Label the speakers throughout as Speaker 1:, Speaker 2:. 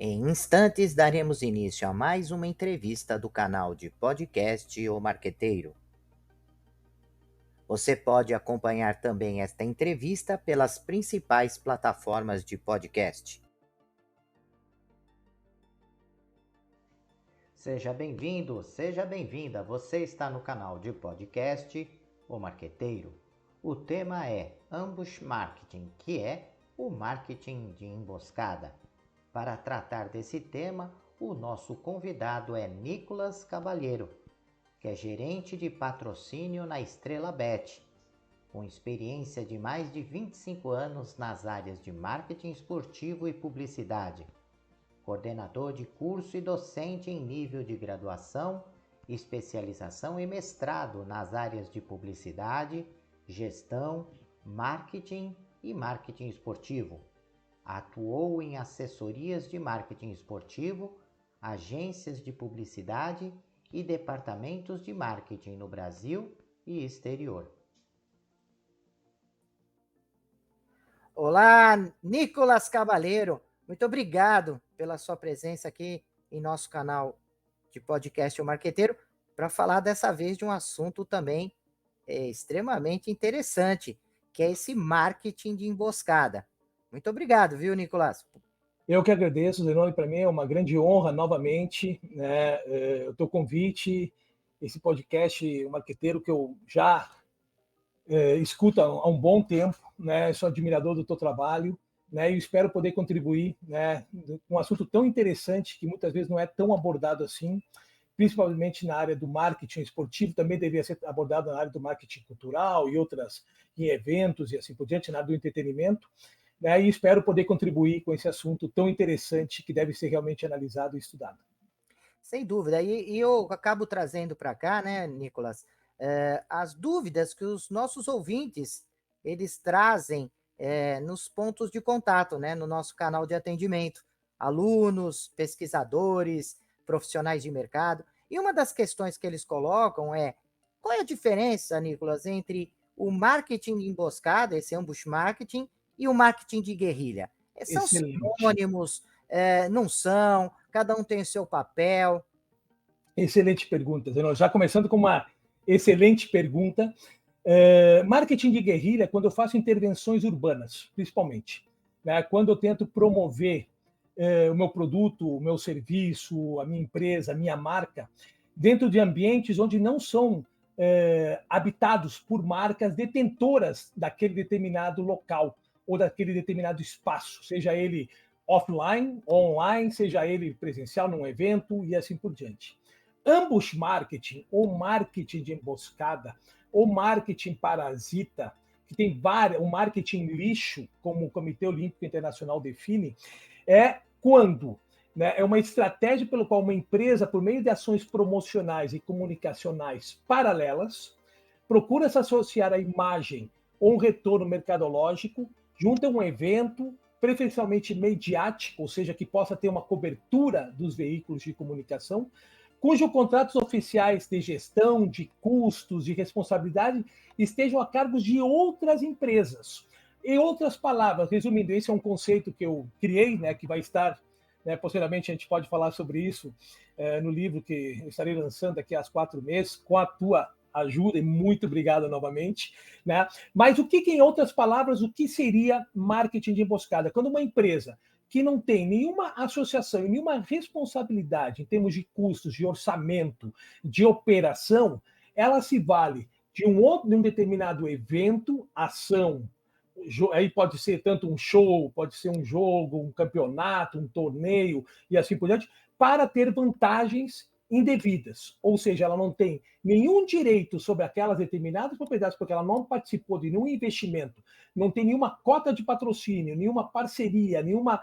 Speaker 1: Em instantes, daremos início a mais uma entrevista do canal de podcast O Marqueteiro. Você pode acompanhar também esta entrevista pelas principais plataformas de podcast. Seja bem-vindo, seja bem-vinda. Você está no canal de podcast O Marqueteiro. O tema é Ambush Marketing, que é o marketing de emboscada. Para tratar desse tema, o nosso convidado é Nicolas Cavalheiro, que é gerente de patrocínio na Estrela Bet, com experiência de mais de 25 anos nas áreas de marketing esportivo e publicidade, coordenador de curso e docente em nível de graduação, especialização e mestrado nas áreas de publicidade, gestão, marketing e marketing esportivo. Atuou em assessorias de marketing esportivo, agências de publicidade e departamentos de marketing no Brasil e exterior. Olá, Nicolas Cavalheiro. Muito obrigado pela sua presença aqui em nosso canal de podcast O Marqueteiro para falar dessa vez de um assunto também extremamente interessante, que é esse marketing de emboscada. Muito obrigado, viu, Nicolas?
Speaker 2: Eu que agradeço, Zenoni, para mim é uma grande honra novamente, né, o teu convite, esse podcast, o Marqueteiro, que eu já escuto há um bom tempo, né, sou admirador do teu trabalho, né, e espero poder contribuir, né, com um assunto tão interessante que muitas vezes não é tão abordado assim, principalmente na área do marketing esportivo, também deveria ser abordado na área do marketing cultural e outras, em eventos e assim por diante, na área do entretenimento, né, e espero poder contribuir com esse assunto tão interessante que deve ser realmente analisado e estudado.
Speaker 1: Sem dúvida. E eu acabo trazendo para cá, né, Nicolas, as dúvidas que os nossos ouvintes eles trazem nos pontos de contato, né, no nosso canal de atendimento. Alunos, pesquisadores, profissionais de mercado. E uma das questões que eles colocam é qual é a diferença, Nicolas, entre o marketing de emboscada, esse ambush marketing, e o marketing de guerrilha? São
Speaker 2: Excelente.
Speaker 1: sinônimos, não são? Cada um tem o seu papel.
Speaker 2: Excelente pergunta, Zenon. Já começando com uma excelente pergunta. Marketing de guerrilha, quando eu faço intervenções urbanas, principalmente, né? Quando eu tento promover o meu produto, o meu serviço, a minha empresa, a minha marca, dentro de ambientes onde não são habitados por marcas detentoras daquele determinado local ou daquele determinado espaço, seja ele offline, online, seja ele presencial num evento e assim por diante. Ambush marketing, ou marketing de emboscada, ou marketing parasita, que tem várias, o marketing lixo, como o Comitê Olímpico Internacional define, é quando, né, é uma estratégia pelo qual uma empresa, por meio de ações promocionais e comunicacionais paralelas, procura se associar à imagem ou um retorno mercadológico junto a um evento, preferencialmente mediático, ou seja, que possa ter uma cobertura dos veículos de comunicação, cujos contratos oficiais de gestão, de custos, de responsabilidade estejam a cargo de outras empresas. Em outras palavras, resumindo, esse é um conceito que eu criei, né, que vai estar, né, posteriormente a gente pode falar sobre isso no livro que eu estarei lançando daqui a 4 meses, com a tua ajuda, e muito obrigado novamente. Né? Mas o que, em outras palavras, o que seria marketing de emboscada? Quando uma empresa que não tem nenhuma associação e nenhuma responsabilidade em termos de custos, de orçamento, de operação, ela se vale de um determinado evento, ação, aí pode ser tanto um show, pode ser um jogo, um campeonato, um torneio e assim por diante, para ter vantagens indevidas. Ou seja, ela não tem nenhum direito sobre aquelas determinadas propriedades, porque ela não participou de nenhum investimento, não tem nenhuma cota de patrocínio, nenhuma parceria, nenhuma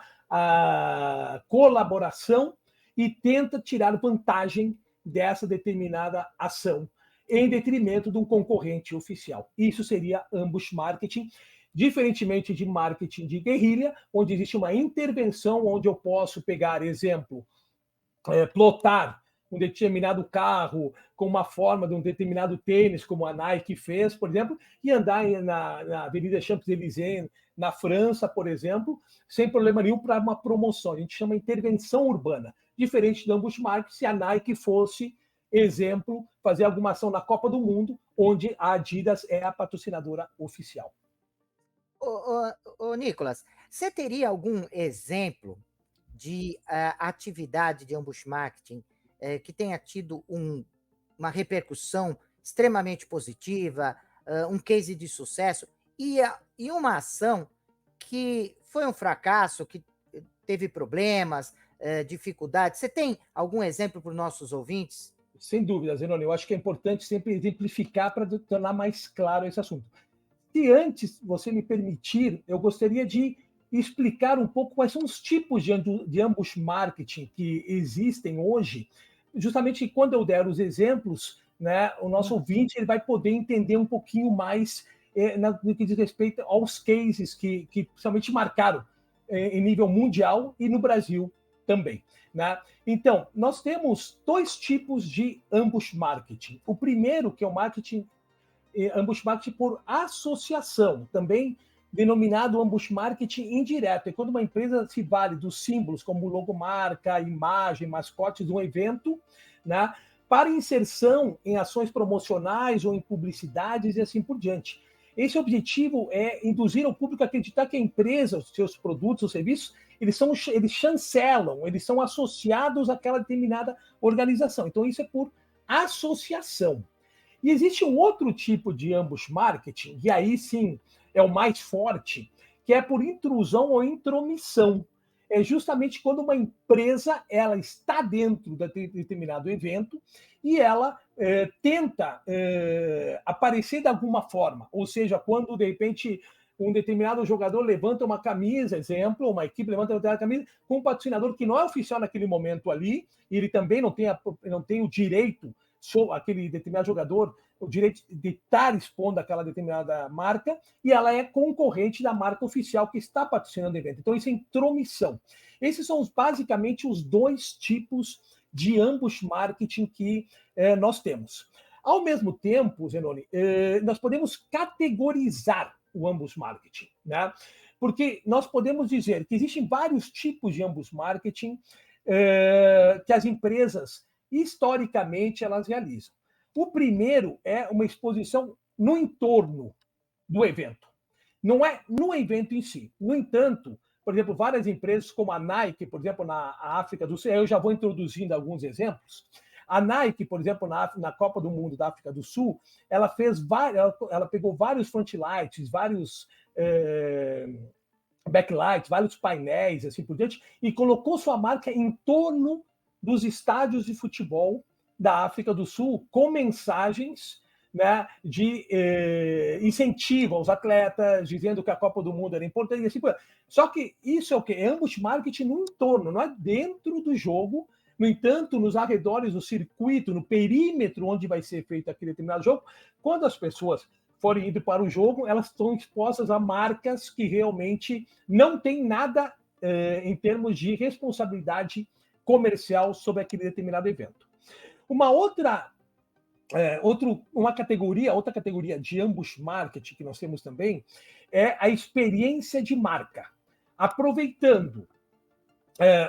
Speaker 2: colaboração, e tenta tirar vantagem dessa determinada ação em detrimento de um concorrente oficial. Isso seria ambush marketing, diferentemente de marketing de guerrilha, onde existe uma intervenção, onde eu posso pegar, exemplo, plotar um determinado carro com uma forma de um determinado tênis, como a Nike fez, por exemplo, e andar na Avenida Champs-Élysées, na França, por exemplo, sem problema nenhum para uma promoção. A gente chama intervenção urbana, diferente do ambush market se a Nike fosse, exemplo, fazer alguma ação na Copa do Mundo, onde a Adidas é a patrocinadora oficial.
Speaker 1: Ô, Nicolas, você teria algum exemplo de atividade de ambush marketing que tenha tido uma repercussão extremamente positiva, um case de sucesso, e uma ação que foi um fracasso, que teve problemas, dificuldades? Você tem algum exemplo para os nossos ouvintes?
Speaker 2: Sem dúvida, Zenoni. Eu acho que é importante sempre exemplificar para tornar mais claro esse assunto. Se antes você me permitir, eu gostaria de explicar um pouco quais são os tipos de ambush marketing que existem hoje. Justamente quando eu der os exemplos, né, o nosso ouvinte ele vai poder entender um pouquinho mais no que diz respeito aos cases que principalmente marcaram em nível mundial e no Brasil também. Né? Então, nós temos dois tipos de ambush marketing. O primeiro, que é o ambush marketing por associação, também denominado ambush marketing indireto. É quando uma empresa se vale dos símbolos como logomarca, imagem, mascotes de um evento, né, para inserção em ações promocionais ou em publicidades e assim por diante. Esse objetivo é induzir o público a acreditar que a empresa, os seus produtos, os serviços, eles chancelam, eles são associados àquela determinada organização. Então, isso é por associação. E existe um outro tipo de ambush marketing, e aí sim é o mais forte, que é por intrusão ou intromissão. É justamente quando uma empresa ela está dentro de determinado evento e ela tenta aparecer de alguma forma. Ou seja, quando, de repente, um determinado jogador levanta uma camisa, exemplo, uma equipe levanta uma determinada camisa com um patrocinador que não é oficial naquele momento ali, e ele também não tem o direito, aquele determinado jogador, o direito de estar expondo aquela determinada marca, e ela é concorrente da marca oficial que está patrocinando o evento. Então, isso é intromissão. Esses são basicamente os dois tipos de ambush marketing que nós temos. Ao mesmo tempo, Zenoni, nós podemos categorizar o ambush marketing, né? Porque nós podemos dizer que existem vários tipos de ambush marketing que as empresas, historicamente, elas realizam. O primeiro é uma exposição no entorno do evento. Não é no evento em si. No entanto, por exemplo, várias empresas, como a Nike, por exemplo, na África do Sul, eu já vou introduzindo alguns exemplos. A Nike, por exemplo, na Copa do Mundo da África do Sul, ela pegou vários frontlights, vários backlights, vários painéis, assim por diante, e colocou sua marca em torno dos estádios de futebol da África do Sul, com mensagens, né, de incentivo aos atletas, dizendo que a Copa do Mundo era importante. E assim, só que isso é o quê? É ambush marketing no entorno, não é dentro do jogo. No entanto, nos arredores do circuito, no perímetro onde vai ser feito aquele determinado jogo, quando as pessoas forem indo para o jogo, elas estão expostas a marcas que realmente não têm nada em termos de responsabilidade comercial sobre aquele determinado evento. Outra categoria de ambush marketing que nós temos também é a experiência de marca. Aproveitando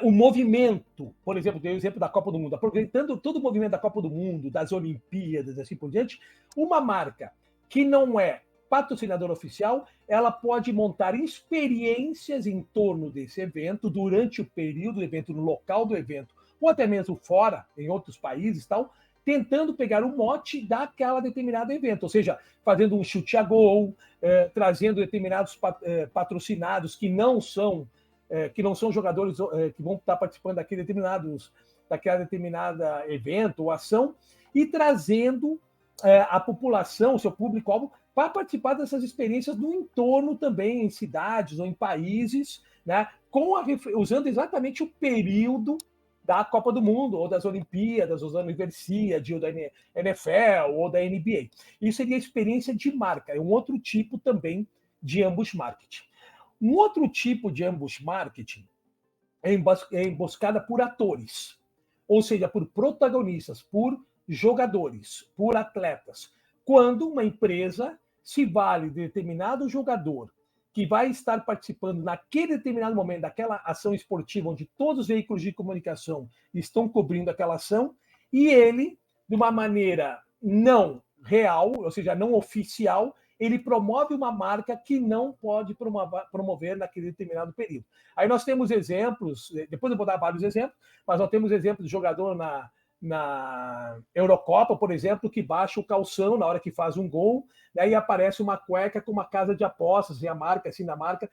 Speaker 2: o movimento, por exemplo, dei o exemplo da Copa do Mundo, aproveitando todo o movimento da Copa do Mundo, das Olimpíadas, assim por diante, uma marca que não é patrocinadora oficial, ela pode montar experiências em torno desse evento, durante o período do evento, no local do evento, ou até mesmo fora, em outros países e tal, tentando pegar o mote daquela determinado evento, ou seja, fazendo um chute a gol, trazendo determinados patrocinados que não são jogadores que vão estar participando daquela determinada evento ou ação, e trazendo a população, o seu público-alvo, para participar dessas experiências no entorno também, em cidades ou em países, né, usando exatamente o período da Copa do Mundo, ou das Olimpíadas, ou da Universidade, ou da NFL, ou da NBA. Isso seria a experiência de marca, é um outro tipo também de ambush marketing. Um outro tipo de ambush marketing é emboscada por atores, ou seja, por protagonistas, por jogadores, por atletas. Quando uma empresa se vale de determinado jogador que vai estar participando naquele determinado momento daquela ação esportiva, onde todos os veículos de comunicação estão cobrindo aquela ação, e ele, de uma maneira não real, ou seja, não oficial, ele promove uma marca que não pode promover naquele determinado período. Aí nós temos exemplos, depois eu vou dar vários exemplos, mas nós temos exemplos de jogador na Eurocopa, por exemplo, que baixa o calção na hora que faz um gol, né, e aparece uma cueca com uma casa de apostas, e a marca, assim, na marca.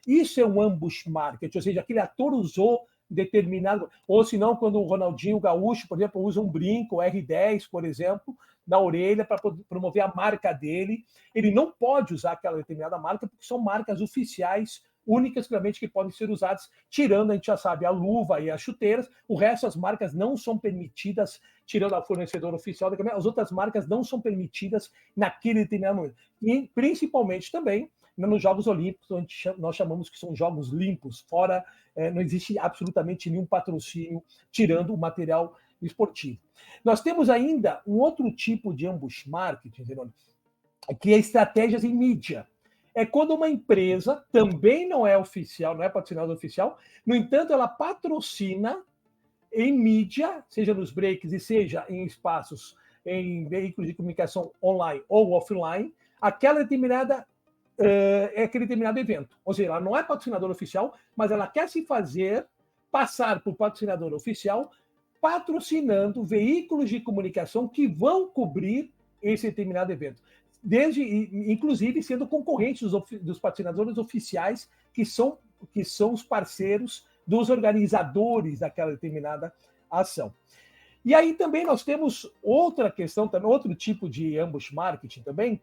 Speaker 2: Isso é um ambush market, ou seja, aquele ator usou determinado, ou se não, quando o Ronaldinho Gaúcho, por exemplo, usa um brinco, R10, por exemplo, na orelha para promover a marca dele, ele não pode usar aquela determinada marca, porque são marcas oficiais, únicas realmente que podem ser usadas, tirando, a gente já sabe, a luva e as chuteiras. O resto das marcas não são permitidas, tirando a fornecedora oficial da câmera, as outras marcas não são permitidas naquele determinado momento. E principalmente também nos Jogos Olímpicos, onde nós chamamos que são jogos limpos, fora, não existe absolutamente nenhum patrocínio, tirando o material esportivo. Nós temos ainda um outro tipo de ambush marketing, que é estratégias em mídia. É quando uma empresa também não é oficial, não é patrocinadora oficial, no entanto, ela patrocina em mídia, seja nos breaks e seja em espaços, em veículos de comunicação online ou offline, aquele determinado evento. Ou seja, ela não é patrocinadora oficial, mas ela quer se fazer passar por patrocinadora oficial, patrocinando veículos de comunicação que vão cobrir esse determinado evento. Inclusive, sendo concorrentes dos patrocinadores oficiais, que são os parceiros dos organizadores daquela determinada ação. E aí também nós temos outra questão, outro tipo de ambush marketing também,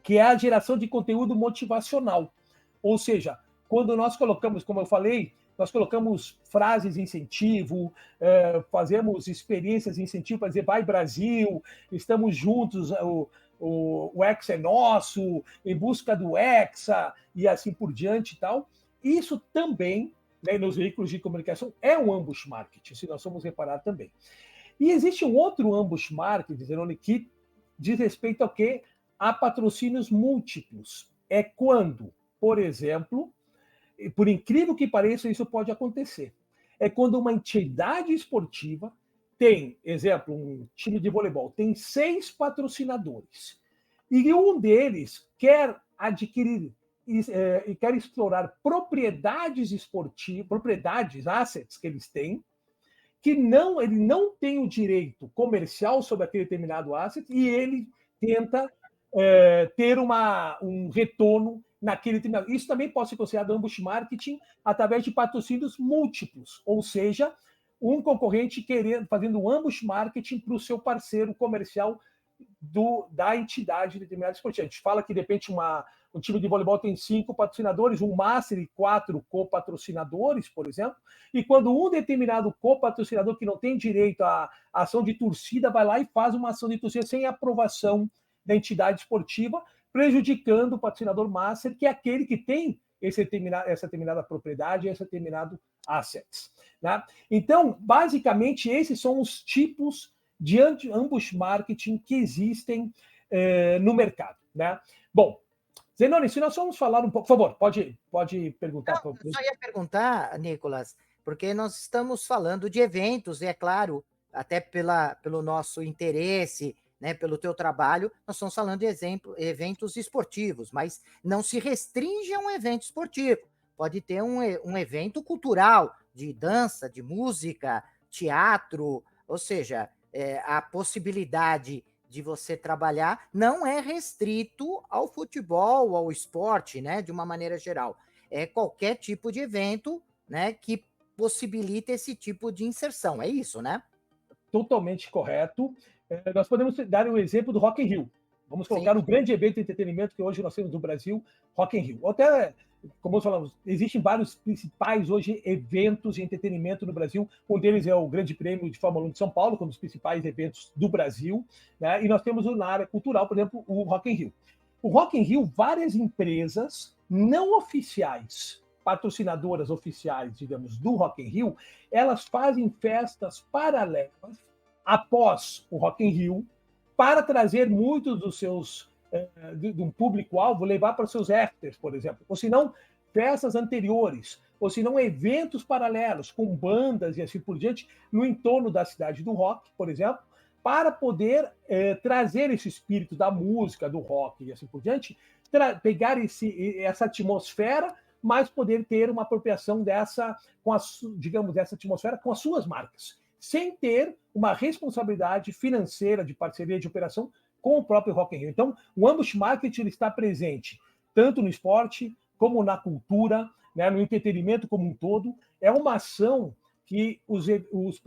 Speaker 2: que é a geração de conteúdo motivacional. Ou seja, quando nós colocamos, como eu falei, nós colocamos frases de incentivo, fazemos experiências de incentivo para dizer vai Brasil, estamos juntos, o Hexa é nosso, em busca do Hexa, e assim por diante e tal. Isso também, né, nos veículos de comunicação, é um ambush marketing, se nós formos reparar também. E existe um outro ambush marketing, Zenoni, que diz respeito ao quê? A patrocínios múltiplos. É quando, por exemplo, por incrível que pareça, isso pode acontecer. É quando uma entidade esportiva tem, exemplo, um time de voleibol, tem 6 patrocinadores, e um deles quer adquirir e quer explorar propriedades esportivas, propriedades, assets que eles têm, que ele não tem o direito comercial sobre aquele determinado asset, e ele tenta ter um retorno naquele determinado. Isso também pode ser considerado ambush marketing através de patrocínios múltiplos, ou seja, um concorrente fazendo um ambush marketing para o seu parceiro comercial da entidade determinada esportiva. A gente fala que, de repente, um time de voleibol tem 5 patrocinadores, um master e 4 copatrocinadores, por exemplo, e quando um determinado copatrocinador que não tem direito à ação de torcida vai lá e faz uma ação de torcida sem aprovação da entidade esportiva, prejudicando o patrocinador master, que é aquele que tem essa determinada propriedade, esse determinado assets. Né? Então, basicamente, esses são os tipos de ambush marketing que existem no mercado. Né? Bom, Zenoni, se nós vamos falar um pouco... Por favor, pode perguntar.
Speaker 3: Não, eu só ia perguntar, Nicolas, porque nós estamos falando de eventos, e é claro, até pelo nosso interesse, né, pelo teu trabalho, nós estamos falando de eventos esportivos, mas não se restringe a um evento esportivo. Pode ter um evento cultural, de dança, de música, teatro, ou seja, a possibilidade de você trabalhar não é restrito ao futebol, ao esporte, né, de uma maneira geral. É qualquer tipo de evento, né, que possibilita esse tipo de inserção, é isso, né?
Speaker 2: Totalmente correto. Nós podemos dar um exemplo do Rock in Rio. Vamos colocar o grande evento de entretenimento que hoje nós temos no Brasil, Rock in Rio. Até, como nós falamos, existem vários principais hoje eventos de entretenimento no Brasil. Um deles é o Grande Prêmio de Fórmula 1 de São Paulo, um dos principais eventos do Brasil. Né? E nós temos na área cultural, por exemplo, o Rock in Rio. O Rock in Rio, várias empresas não oficiais, patrocinadoras oficiais, digamos, do Rock in Rio, elas fazem festas paralelas após o Rock in Rio para trazer muitos dos seus de um público-alvo levar para os seus afters, por exemplo, ou se não, festas anteriores, ou se não, eventos paralelos com bandas e assim por diante, no entorno da cidade do rock, por exemplo, para poder trazer esse espírito da música, do rock e assim por diante, pegar essa atmosfera, mas poder ter uma apropriação dessa atmosfera com as suas marcas, sem ter uma responsabilidade financeira de parceria de operação com o próprio Rock in Rio. Então, o Ambush Market ele está presente tanto no esporte como na cultura, né, no entretenimento como um todo. É uma ação que os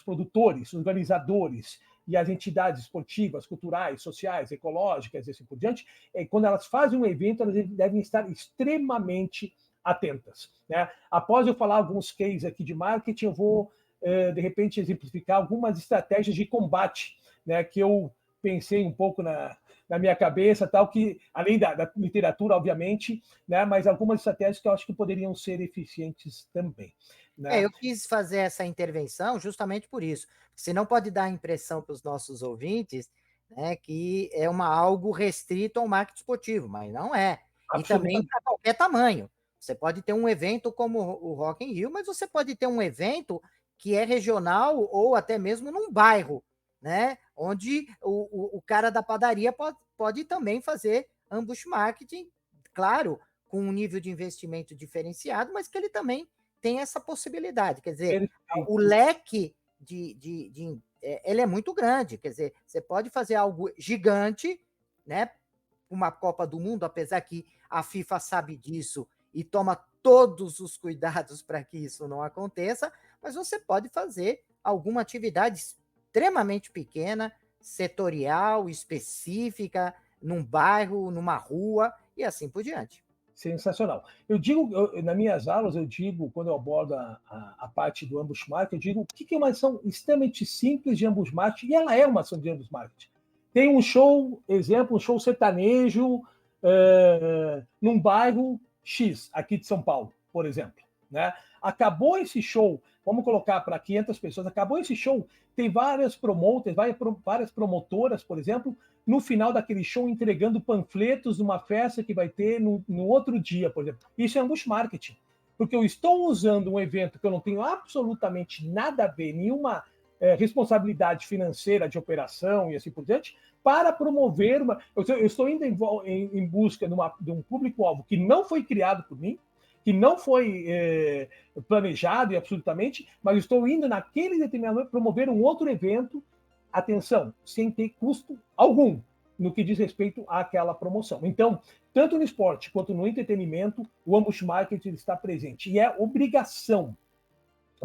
Speaker 2: produtores, os organizadores e as entidades esportivas, culturais, sociais, ecológicas e assim por diante, quando elas fazem um evento, elas devem estar extremamente atentas, né? Após eu falar alguns cases aqui de marketing, eu vou, de repente, exemplificar algumas estratégias de combate, né, que eu pensei um pouco na minha cabeça, tal, que além da literatura, obviamente, né, mas algumas estratégias que eu acho que poderiam ser eficientes também. Né?
Speaker 3: Eu quis fazer essa intervenção justamente por isso. Senão pode dar a impressão para os nossos ouvintes, né, que é algo restrito ao marketing esportivo, mas não é. E também para qualquer tamanho. Você pode ter um evento como o Rock in Rio, mas você pode ter um evento que é regional ou até mesmo num bairro, né, onde o cara da padaria pode também fazer ambush marketing, claro, com um nível de investimento diferenciado, mas que ele também tem essa possibilidade. Quer dizer, o leque ele é muito grande. Quer dizer, você pode fazer algo gigante, né? Uma Copa do Mundo, apesar que a FIFA sabe disso e toma todos os cuidados para que isso não aconteça, mas você pode fazer alguma atividade extremamente pequena, setorial, específica, num bairro, numa rua e assim por diante.
Speaker 2: Sensacional. Nas minhas aulas, quando eu abordo a parte do ambush market, eu digo o que é uma ação extremamente simples de ambush market, e ela é uma ação de ambush market. Tem um show, exemplo, um show sertanejo num bairro X, aqui de São Paulo, por exemplo. Né? Acabou esse show, vamos colocar para 500 pessoas, acabou esse show, tem várias promoters, várias promotoras, por exemplo, no final daquele show entregando panfletos numa festa que vai ter no outro dia, por exemplo. Isso é ambush marketing, porque eu estou usando um evento que eu não tenho absolutamente nada a ver, nenhuma responsabilidade financeira de operação e assim por diante, para promover eu estou indo em busca de um público-alvo que não foi criado por mim, que não foi planejado e absolutamente, mas estou indo naquele determinado momento promover um outro evento, atenção, sem ter custo algum no que diz respeito àquela promoção. Então, tanto no esporte quanto no entretenimento, o ambush marketing está presente. E é obrigação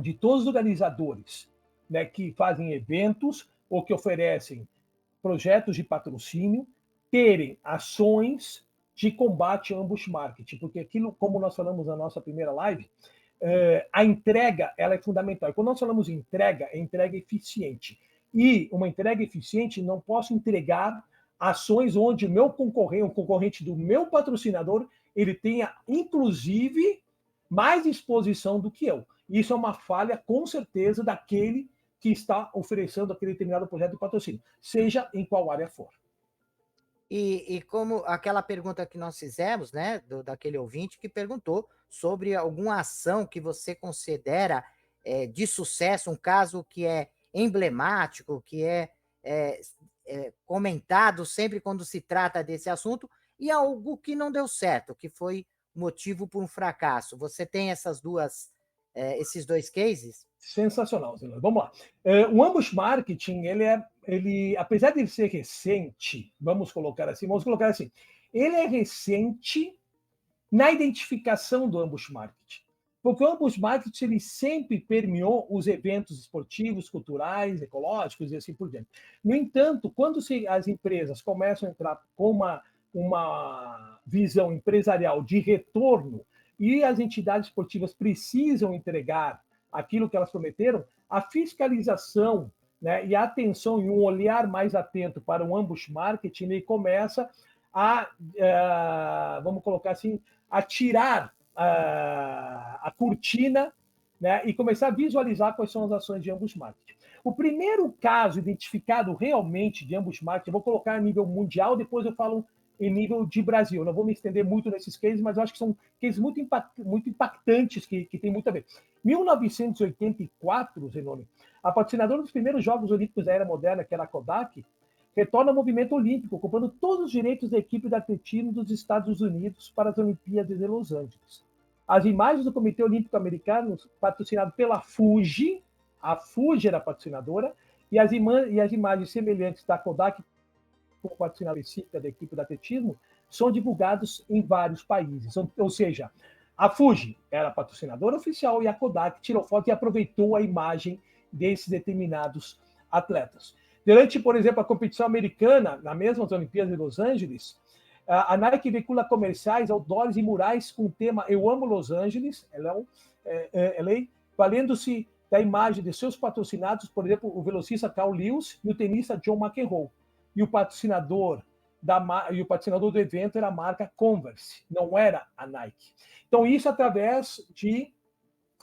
Speaker 2: de todos os organizadores, né, que fazem eventos ou que oferecem projetos de patrocínio, terem ações de combate ao ambush marketing, porque aquilo, como nós falamos na nossa primeira live, a entrega ela é fundamental. E quando nós falamos em entrega, é entrega eficiente. E uma entrega eficiente, não posso entregar ações onde o meu concorrente do meu patrocinador, ele tenha, inclusive, mais exposição do que eu. Isso é uma falha, com certeza, daquele que está oferecendo aquele determinado projeto de patrocínio, seja em qual área for.
Speaker 3: E como aquela pergunta que nós fizemos, né, daquele ouvinte que perguntou sobre alguma ação que você considera de sucesso, um caso que é emblemático, que é comentado sempre quando se trata desse assunto, e algo que não deu certo, que foi motivo por um fracasso. Você tem esses dois cases?
Speaker 2: Sensacional, Zeno. Vamos lá. O ambush marketing, ele, apesar de ele ser recente, vamos colocar assim, ele é recente na identificação do ambush marketing. Porque o ambush marketing ele sempre permeou os eventos esportivos, culturais, ecológicos e assim por diante. No entanto, quando as empresas começam a entrar com uma visão empresarial de retorno e as entidades esportivas precisam entregar aquilo que elas prometeram, a fiscalização, né, e a atenção e um olhar mais atento para o ambush marketing, ele começa vamos colocar assim, a tirar a cortina, né, e começar a visualizar quais são as ações de ambush marketing. O primeiro caso identificado realmente de ambush marketing, eu vou colocar a nível mundial, depois eu falo em nível de Brasil. Eu não vou me estender muito nesses cases, mas eu acho que são cases muito impactantes que tem muito a ver. 1984, Zenoni, a patrocinadora dos primeiros Jogos Olímpicos da Era Moderna, que era a Kodak, retorna ao movimento olímpico, ocupando todos os direitos da equipe de atletismo dos Estados Unidos para as Olimpíadas de Los Angeles. As imagens do Comitê Olímpico Americano, patrocinado pela Fuji, a Fuji era a patrocinadora, e as imagens semelhantes da Kodak, como patrocinadora específica da equipe de atletismo, são divulgados em vários países. Ou seja, a Fuji era a patrocinadora oficial e a Kodak tirou foto e aproveitou a imagem desses determinados atletas. Durante, por exemplo, a competição americana, na mesma Olimpíadas de Los Angeles, a Nike veicula comerciais, outdoors e murais com o tema Eu Amo Los Angeles, LA, valendo-se da imagem de seus patrocinados, por exemplo, o velocista Carl Lewis e o tenista John McEnroe. E o patrocinador do evento era a marca Converse, não era a Nike. Então, isso através de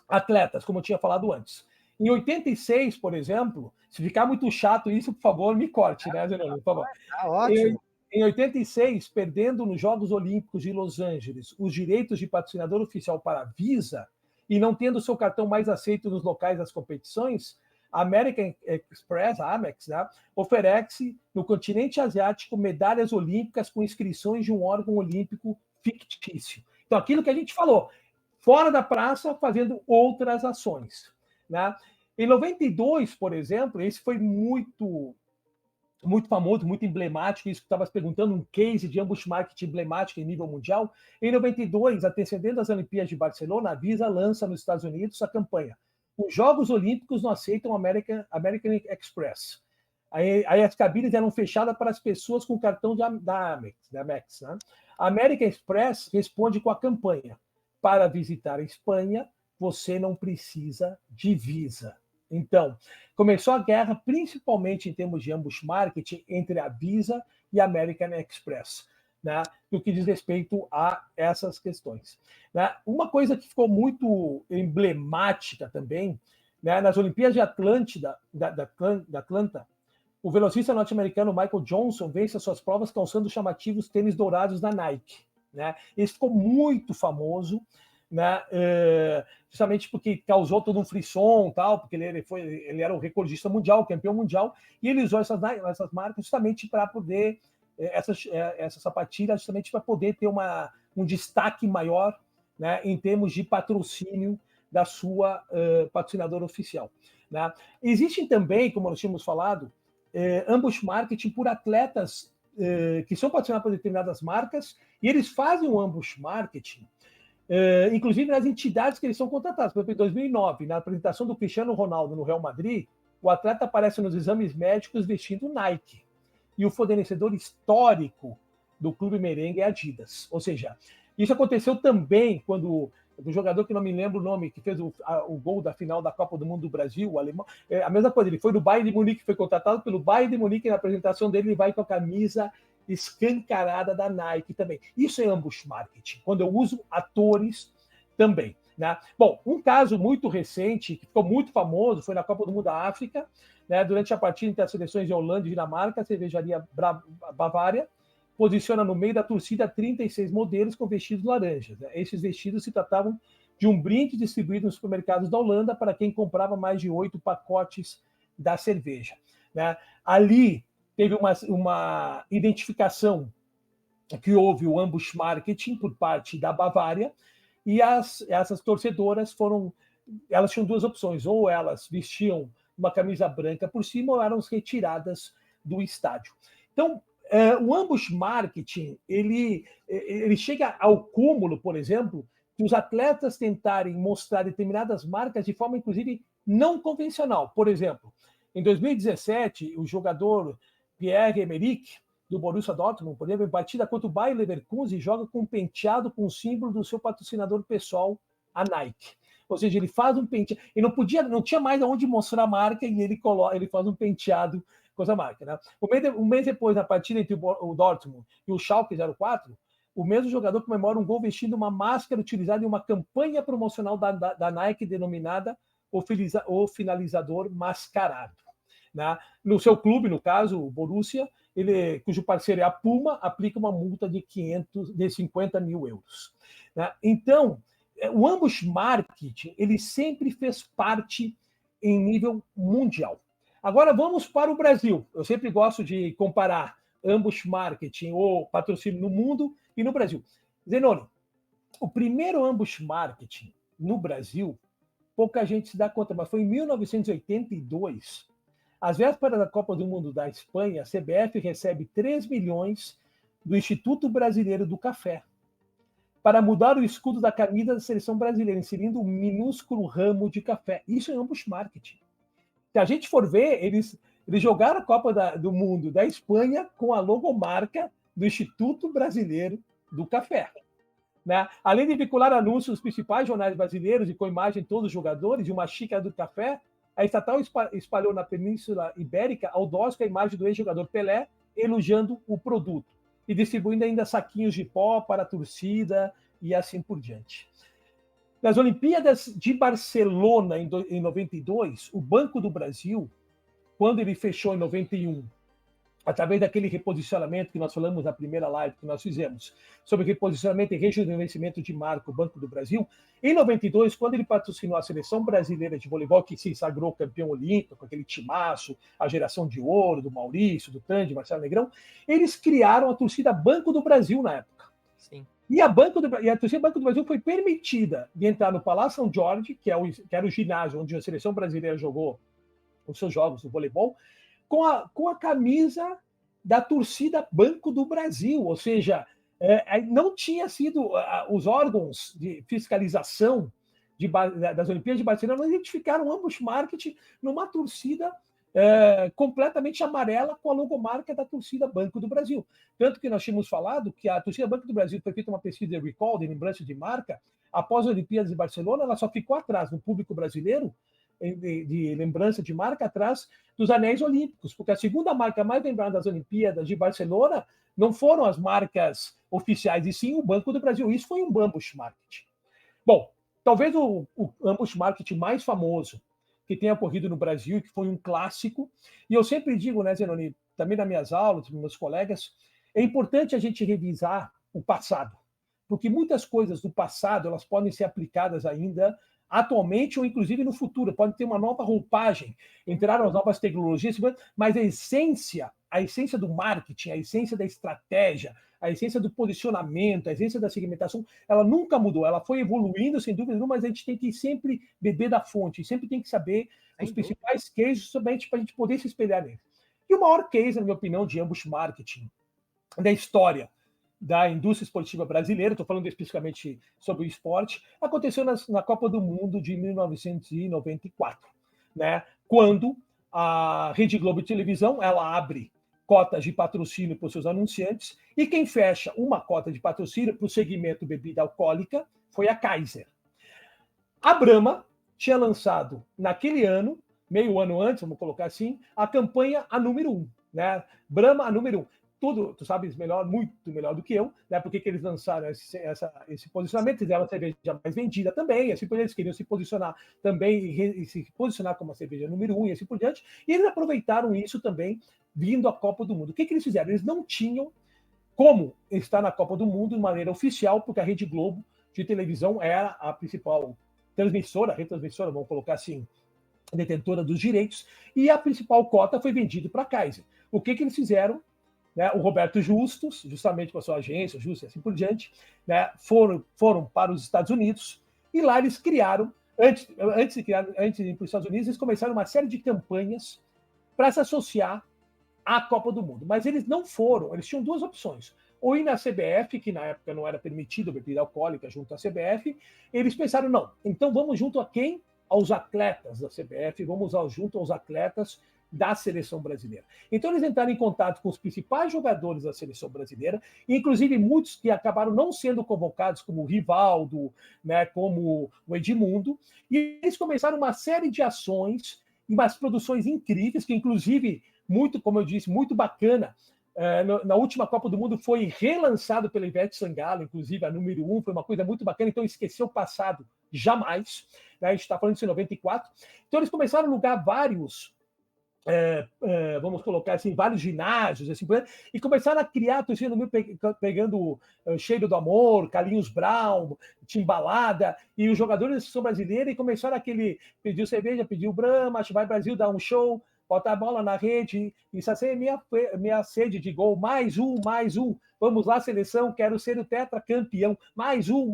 Speaker 2: atletas, como eu tinha falado antes. Em 86, por exemplo, se ficar muito chato isso, por favor, me corte, né, Zenoni? Por favor.
Speaker 3: Tá ótimo.
Speaker 2: Em 86, perdendo nos Jogos Olímpicos de Los Angeles os direitos de patrocinador oficial para a Visa e não tendo seu cartão mais aceito nos locais das competições, a American Express, a Amex, né, oferece no continente asiático medalhas olímpicas com inscrições de um órgão olímpico fictício. Então, aquilo que a gente falou, fora da praça, fazendo outras ações. Né? Em 92, por exemplo, esse foi muito famoso, muito emblemático, isso que estava perguntando, um case de ambush marketing emblemático em nível mundial. Em 92, antecedendo as Olimpíadas de Barcelona, a Visa lança nos Estados Unidos a campanha Os Jogos Olímpicos não aceitam American Express. Aí as cabines eram fechadas para as pessoas com cartão da Amex. Né? A American Express responde com a campanha Para visitar a Espanha, você não precisa de visa. Então, começou a guerra, principalmente em termos de ambush marketing, entre a Visa e a American Express, né, no que diz respeito a essas questões. Né? Uma coisa que ficou muito emblemática também, né, nas Olimpíadas de Atlanta, o velocista norte-americano Michael Johnson vence as suas provas calçando os chamativos tênis dourados da Nike. Né? Esse ficou muito famoso, né? Justamente porque causou todo um frisson, tal, porque ele era o recordista mundial, campeão mundial, e ele usou essas marcas justamente para poder, essa sapatilha, justamente para poder ter um destaque maior, né, em termos de patrocínio da sua patrocinadora oficial. Né? Existem também, como nós tínhamos falado, ambush marketing por atletas que são patrocinados por determinadas marcas, e eles fazem o ambush marketing inclusive nas entidades que eles são contratados. Por exemplo, em 2009, na apresentação do Cristiano Ronaldo no Real Madrid, o atleta aparece nos exames médicos vestindo Nike. E o fornecedor histórico do clube merengue é Adidas. Ou seja, isso aconteceu também quando o jogador, que não me lembro o nome, que fez o gol da final da Copa do Mundo do Brasil, o alemão, a mesma coisa, ele foi do Bayern de Munique, foi contratado pelo Bayern de Munique, e na apresentação dele ele vai com a camisa escancarada da Nike também. Isso é ambush marketing, quando eu uso atores também. Né? Bom, um caso muito recente, que ficou muito famoso, foi na Copa do Mundo da África, né? Durante a partida entre as seleções de Holanda e Dinamarca, a cervejaria Bavária posiciona no meio da torcida 36 modelos com vestidos laranjas. Né? Esses vestidos se tratavam de um brinde distribuído nos supermercados da Holanda para quem comprava mais de 8 pacotes da cerveja. Né? Ali teve uma identificação que houve o ambush marketing por parte da Bavária, e essas torcedoras elas tinham duas opções, ou elas vestiam uma camisa branca por cima, ou eram retiradas do estádio. Então, o ambush marketing, ele chega ao cúmulo, por exemplo, que os atletas tentarem mostrar determinadas marcas de forma, inclusive, não convencional. Por exemplo, em 2017, o jogador Pierre-Emerick, do Borussia Dortmund, por exemplo, em partida contra o Bayer Leverkusen, joga com um penteado com o símbolo do seu patrocinador pessoal, a Nike. Ou seja, ele faz um penteado, e não tinha mais aonde mostrar a marca, e ele faz um penteado com essa marca. Né? Um mês depois, na partida entre o Dortmund e o Schalke 04, o mesmo jogador comemora um gol vestindo uma máscara utilizada em uma campanha promocional da Nike denominada o finalizador mascarado. Né? No seu clube, no caso, o Borussia, cujo parceiro é a Puma, aplica uma multa de 50 mil euros. Né? Então, o ambush marketing ele sempre fez parte em nível mundial. Agora vamos para o Brasil. Eu sempre gosto de comparar ambush marketing ou patrocínio no mundo e no Brasil. Zenoni, o primeiro ambush marketing no Brasil, pouca gente se dá conta, mas foi em 1982. Às vésperas da Copa do Mundo da Espanha, a CBF recebe 3 milhões do Instituto Brasileiro do Café para mudar o escudo da camisa da seleção brasileira, inserindo um minúsculo ramo de café. Isso é ambush marketing. Se a gente for ver, eles jogaram a Copa do Mundo da Espanha com a logomarca do Instituto Brasileiro do Café. Né? Além de vincular anúncios nos principais jornais brasileiros e com imagem de todos os jogadores e uma xícara do café, a estatal espalhou na Península Ibérica ao dosco a imagem do ex-jogador Pelé elogiando o produto e distribuindo ainda saquinhos de pó para a torcida e assim por diante. Nas Olimpíadas de Barcelona, em 92, o Banco do Brasil, quando ele fechou em 91, através daquele reposicionamento que nós falamos na primeira live que nós fizemos, sobre reposicionamento e rejuvenescimento de marca, o Banco do Brasil, em 92, quando ele patrocinou a seleção brasileira de voleibol, que se sagrou campeão olímpico, com aquele timaço, a geração de ouro, do Maurício, do Tandy, Marcelo Negrão, eles criaram a torcida Banco do Brasil na época.
Speaker 3: Sim.
Speaker 2: E a torcida Banco do Brasil foi permitida de entrar no Palácio São Jorge, que era o ginásio onde a seleção brasileira jogou os seus jogos do voleibol, com a camisa da torcida Banco do Brasil, ou seja, não tinha sido os órgãos de fiscalização das Olimpíadas de Barcelona não identificaram ambush marketing numa torcida completamente amarela com a logomarca da torcida Banco do Brasil. Tanto que nós tínhamos falado que a torcida Banco do Brasil foi feita uma pesquisa de recall, de lembrança de marca, após as Olimpíadas de Barcelona, ela só ficou atrás no público brasileiro de lembrança de marca atrás dos anéis olímpicos, porque a segunda marca mais lembrada das Olimpíadas de Barcelona não foram as marcas oficiais, e sim o Banco do Brasil. Isso foi um ambush marketing. Bom, talvez o ambush marketing mais famoso que tenha ocorrido no Brasil, que foi um clássico, e eu sempre digo, né, Zenoni, também nas minhas aulas, com meus colegas, é importante a gente revisar o passado, porque muitas coisas do passado elas podem ser aplicadas ainda atualmente ou inclusive no futuro, pode ter uma nova roupagem, entraram as novas tecnologias, mas a essência do marketing, a essência da estratégia, a essência do posicionamento, a essência da segmentação, ela nunca mudou, ela foi evoluindo sem dúvida nenhuma, mas a gente tem que sempre beber da fonte, sempre tem que saber os principais cases somente para a gente poder se espelhar neles. E o maior case, na minha opinião, de ambush marketing da história da indústria esportiva brasileira, estou falando especificamente sobre o esporte, aconteceu na Copa do Mundo de 1994, né? Quando a Rede Globo de televisão ela abre cotas de patrocínio para os seus anunciantes e quem fecha uma cota de patrocínio para o segmento bebida alcoólica foi a Kaiser. A Brahma tinha lançado naquele ano, meio ano antes, vamos colocar assim, a campanha a número 1, né? Brahma a número 1. Tudo, tu sabes melhor, muito melhor do que eu, né? Porque que eles lançaram esse posicionamento, fizeram a cerveja mais vendida também, assim por diante, eles queriam se posicionar também e se posicionar como a cerveja número 1 e assim por diante, e eles aproveitaram isso também vindo à Copa do Mundo. O que eles fizeram? Eles não tinham como estar na Copa do Mundo de maneira oficial, porque a Rede Globo de televisão era a principal transmissora, retransmissora, vamos colocar assim, detentora dos direitos, e a principal cota foi vendida para a Kaiser. O que eles fizeram? Né, o Roberto Justus, justamente com a sua agência, Justus e assim por diante, né, foram para os Estados Unidos e lá eles criaram, antes de ir para os Estados Unidos, eles começaram uma série de campanhas para se associar à Copa do Mundo. Mas eles não foram, eles tinham duas opções. Ou ir na CBF, que na época não era permitido bebida alcoólica junto à CBF, eles pensaram, não, então vamos junto a quem? Aos atletas da CBF, vamos junto aos atletas da seleção brasileira. Então eles entraram em contato com os principais jogadores da seleção brasileira, inclusive muitos que acabaram não sendo convocados, como o Rivaldo, né, como o Edmundo, e eles começaram uma série de ações e umas produções incríveis, que inclusive, muito, como eu disse, muito bacana, na última Copa do Mundo foi relançado pela Ivete Sangalo, inclusive a número 1, foi uma coisa muito bacana, então esqueceu o passado jamais, né, a gente está falando disso em 94, então eles começaram a alugar vários vamos colocar assim, vários ginásios, assim, e começaram a criar a torcida no meio, pegando Cheiro do Amor, Carlinhos Brown, Timbalada, e os jogadores da seleção brasileira, e começaram aquele, pediu cerveja, pediu Brahma, vai Brasil, dá um show, bota a bola na rede, e sacia minha sede de gol, mais um, vamos lá, seleção, quero ser o tetracampeão, mais um,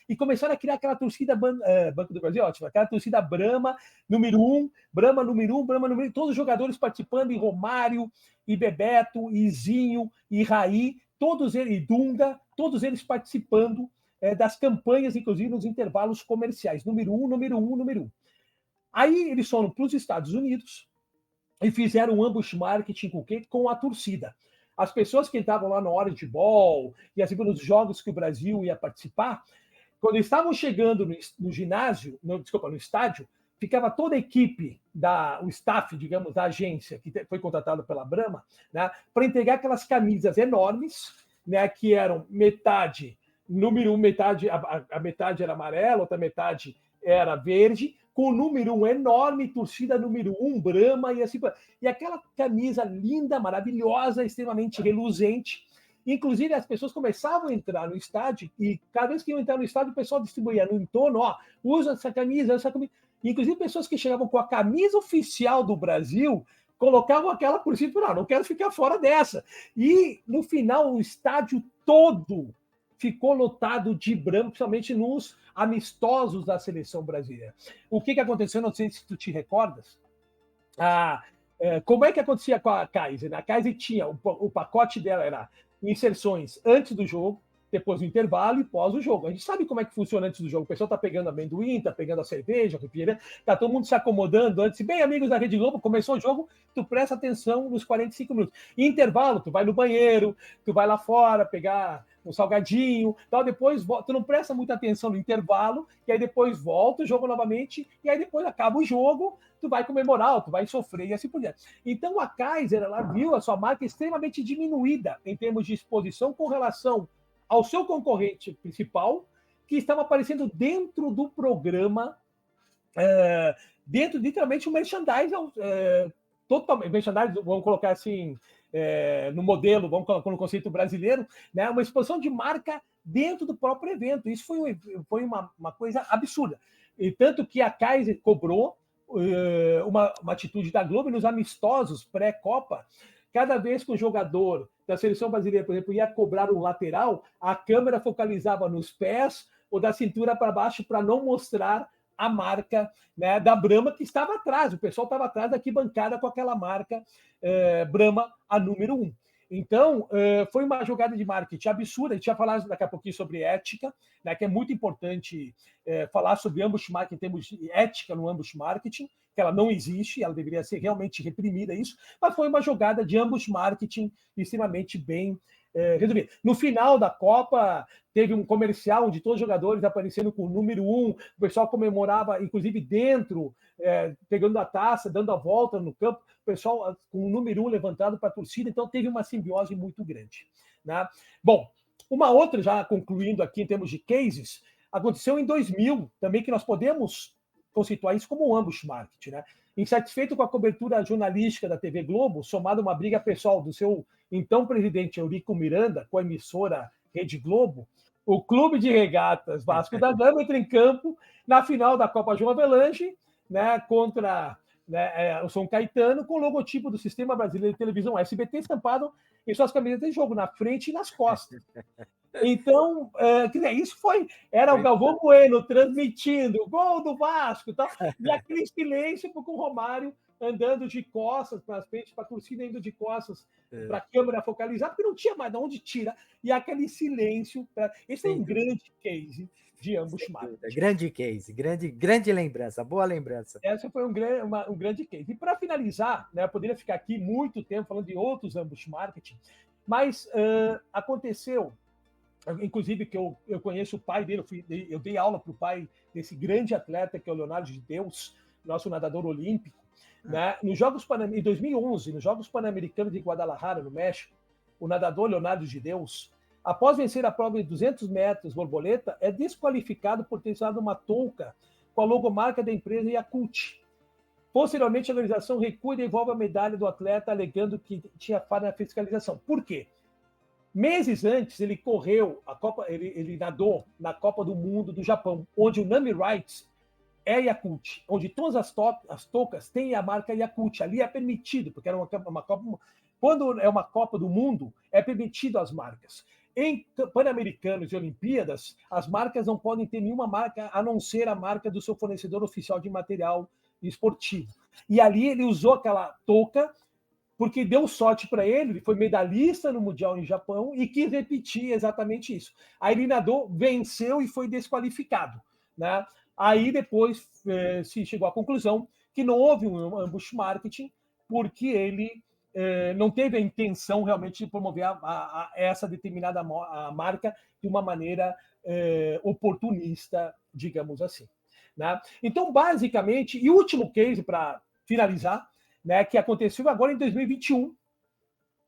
Speaker 2: e começaram a criar aquela torcida, Banco do Brasil, ótimo, aquela torcida Brahma, número 1, Brahma número 1, todos os jogadores participando, e Romário, e Bebeto, e Zinho, e Raí, todos eles, e Dunga, todos eles participando das campanhas, inclusive nos intervalos comerciais, número 1. Aí eles foram para os Estados Unidos e fizeram um ambush marketing com o quê? Com a torcida. As pessoas que estavam lá no Orange Bowl e assim, nos jogos que o Brasil ia participar, quando estavam chegando no ginásio, no estádio, ficava toda a equipe, o staff, digamos, da agência, que foi contratada pela Brahma, né, para entregar aquelas camisas enormes, né, que eram metade, número 1, a metade era amarela, outra metade era verde, com o número 1 enorme, torcida número 1, Brahma, e assim, e aquela camisa linda, maravilhosa, extremamente reluzente. Inclusive, as pessoas começavam a entrar no estádio, e cada vez que iam entrar no estádio, o pessoal distribuía no entorno, usa essa camisa. Inclusive, pessoas que chegavam com a camisa oficial do Brasil, colocavam aquela por cima, não quero ficar fora dessa. E, no final, o estádio todo ficou lotado de branco, principalmente nos amistosos da seleção brasileira. O que aconteceu? Não sei se tu te recordas. Como é que acontecia com a Kaiser? A Kaiser tinha, o pacote dela era inserções antes do jogo, depois do intervalo e pós o jogo. A gente sabe como é que funciona antes do jogo. O pessoal está pegando amendoim, está pegando a cerveja, está todo mundo se acomodando antes. Bem, amigos da Rede Globo, começou o jogo, tu presta atenção nos 45 minutos. Em intervalo, tu vai no banheiro, tu vai lá fora pegar um salgadinho, tal, depois tu não presta muita atenção no intervalo, e aí depois volta o jogo novamente, e aí depois acaba o jogo, tu vai comemorar, tu vai sofrer e assim por diante. Então a Kaiser, ela viu a sua marca extremamente diminuída em termos de exposição com relação ao seu concorrente principal, que estava aparecendo dentro do programa, dentro, literalmente, um merchandising, totalmente, merchandising, vamos colocar assim, no modelo, vamos colocar no conceito brasileiro, né, uma exposição de marca dentro do próprio evento. Isso foi uma coisa absurda. E tanto que a Kaiser cobrou uma atitude da Globo nos amistosos pré-Copa. Cada vez que o jogador da seleção brasileira, por exemplo, ia cobrar um lateral, a câmera focalizava nos pés ou da cintura para baixo para não mostrar a marca, né, da Brahma, que estava atrás. O pessoal estava atrás da arquibancada com aquela marca Brahma, a número 1. Então, foi uma jogada de marketing absurda. A gente vai falar daqui a pouquinho sobre ética, né, que é muito importante falar sobre ambush marketing em termos de ética no ambush marketing, que ela não existe, ela deveria ser realmente reprimida, isso, mas foi uma jogada de ambush marketing extremamente bem resolvida. No final da Copa, teve um comercial onde todos os jogadores aparecendo com o número 1, o pessoal comemorava, inclusive dentro, pegando a taça, dando a volta no campo, o pessoal com o número 1 levantado para a torcida, então teve uma simbiose muito grande, né? Bom, uma outra, já concluindo aqui em termos de cases, aconteceu em 2000, também, que nós podemos conceituar isso como um ambush marketing, né? Insatisfeito com a cobertura jornalística da TV Globo, somado a uma briga pessoal do seu então presidente Eurico Miranda com a emissora Rede Globo, o Clube de Regatas Vasco da Gama entra em campo na final da Copa João Avelange, né, contra o São Caetano, com o logotipo do Sistema Brasileiro de Televisão, SBT, estampado em suas camisetas de jogo, na frente e nas costas. Então, isso era o Galvão Bueno transmitindo o gol do Vasco, tal, e aquele silêncio com o Romário andando de costas para frente, para a torcida indo de costas para a câmera focalizar, porque não tinha mais de onde tirar, e aquele silêncio. Esse foi um grande case de ambush marketing.
Speaker 3: Grande case, grande lembrança, boa lembrança.
Speaker 2: Essa foi um grande case. E para finalizar, né, eu poderia ficar aqui muito tempo falando de outros ambush marketing, mas aconteceu, inclusive, que eu conheço o pai dele, eu dei aula para o pai desse grande atleta, que é o Leonardo de Deus, nosso nadador olímpico, né? Em 2011, nos Jogos Pan-Americanos de Guadalajara, no México, o nadador Leonardo de Deus, após vencer a prova de 200 metros borboleta, é desqualificado por ter usado uma touca com a logomarca da empresa Yakult. Posteriormente, a organização recua e devolve a medalha do atleta, alegando que tinha falha na fiscalização. Por quê? Meses antes, ele correu a Copa, ele nadou na Copa do Mundo do Japão, onde o name rights é Yakult, onde todas as toucas têm a marca Yakult. Ali é permitido, porque era uma Copa. Quando é uma Copa do Mundo, é permitido as marcas. Em Pan-Americanos e Olimpíadas, as marcas não podem ter nenhuma marca a não ser a marca do seu fornecedor oficial de material esportivo. E ali ele usou aquela touca porque deu sorte para ele foi medalhista no Mundial em Japão e quis repetir exatamente isso. Aí ele nadou, venceu e foi desqualificado, né? Aí depois se chegou à conclusão que não houve um ambush marketing, porque ele não teve a intenção realmente de promover essa determinada marca de uma maneira oportunista, digamos assim, né? Então, basicamente, e o último case para finalizar, né, que aconteceu agora em 2021,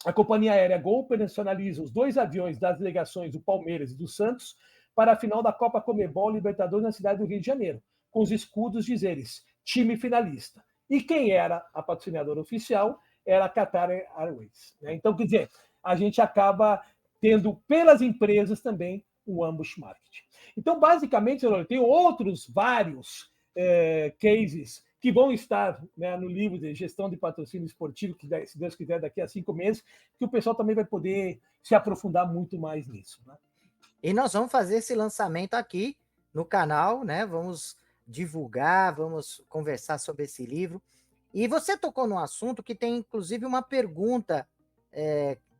Speaker 2: a companhia aérea Gol operacionaliza os 2 aviões das delegações do Palmeiras e do Santos para a final da Copa Conmebol Libertadores na cidade do Rio de Janeiro, com os escudos dizeres time finalista. E quem era a patrocinadora oficial era a Qatar Airways, né? Então, quer dizer, a gente acaba tendo pelas empresas também o ambush marketing. Então, basicamente, tem outros vários cases que vão estar, né, no livro de gestão de patrocínio esportivo, que, se Deus quiser, daqui a 5 meses, que o pessoal também vai poder se aprofundar muito mais nisso, né?
Speaker 3: E nós vamos fazer esse lançamento aqui no canal, né? Vamos divulgar, vamos conversar sobre esse livro. E você tocou num assunto que tem, inclusive, uma pergunta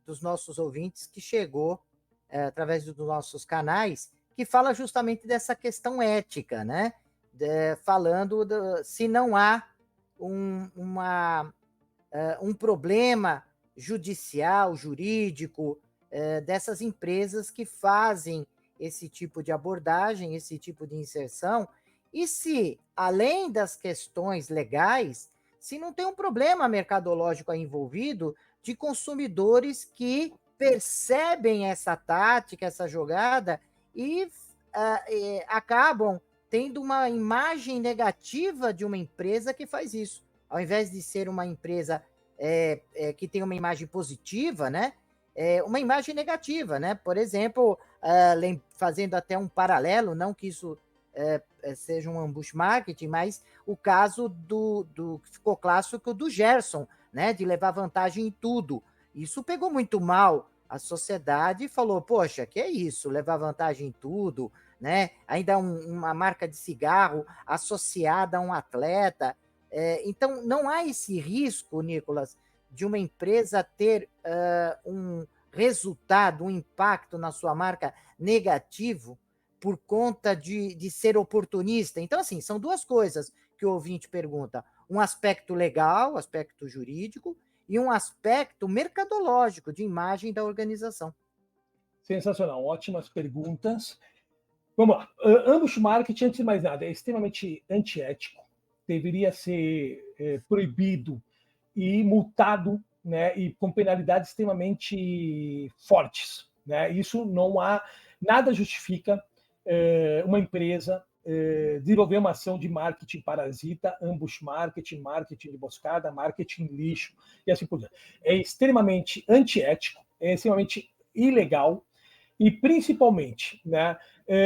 Speaker 3: dos nossos ouvintes que chegou através dos nossos canais, que fala justamente dessa questão ética, né? Falando se não há um problema judicial, jurídico, dessas empresas que fazem esse tipo de abordagem, esse tipo de inserção, e se, além das questões legais, se não tem um problema mercadológico aí envolvido de consumidores que percebem essa tática, essa jogada e acabam tendo uma imagem negativa de uma empresa que faz isso. Ao invés de ser uma empresa que tem uma imagem positiva, né? Uma imagem negativa, né? Por exemplo, fazendo até um paralelo, não que isso seja um ambush marketing, mas o caso do que ficou clássico do Gerson, né? De levar vantagem em tudo. Isso pegou muito mal a sociedade falou, poxa, que é isso? Levar vantagem em tudo, né? Ainda uma marca de cigarro associada a um atleta. Então, não há esse risco, Nicolas, de uma empresa ter um resultado, um impacto na sua marca negativo por conta de ser oportunista. Então, assim, são duas coisas que o ouvinte pergunta. Um aspecto legal, aspecto jurídico, e um aspecto mercadológico, de imagem da organização.
Speaker 2: Sensacional, ótimas perguntas. Vamos lá. Ambush marketing, antes de mais nada, é extremamente antiético, deveria ser proibido e multado, né, e com penalidades extremamente fortes, né? Isso não há, nada justifica uma empresa desenvolver uma ação de marketing parasita, ambush marketing, marketing de emboscada, marketing lixo e assim por diante. É extremamente antiético, é extremamente ilegal e, principalmente, né,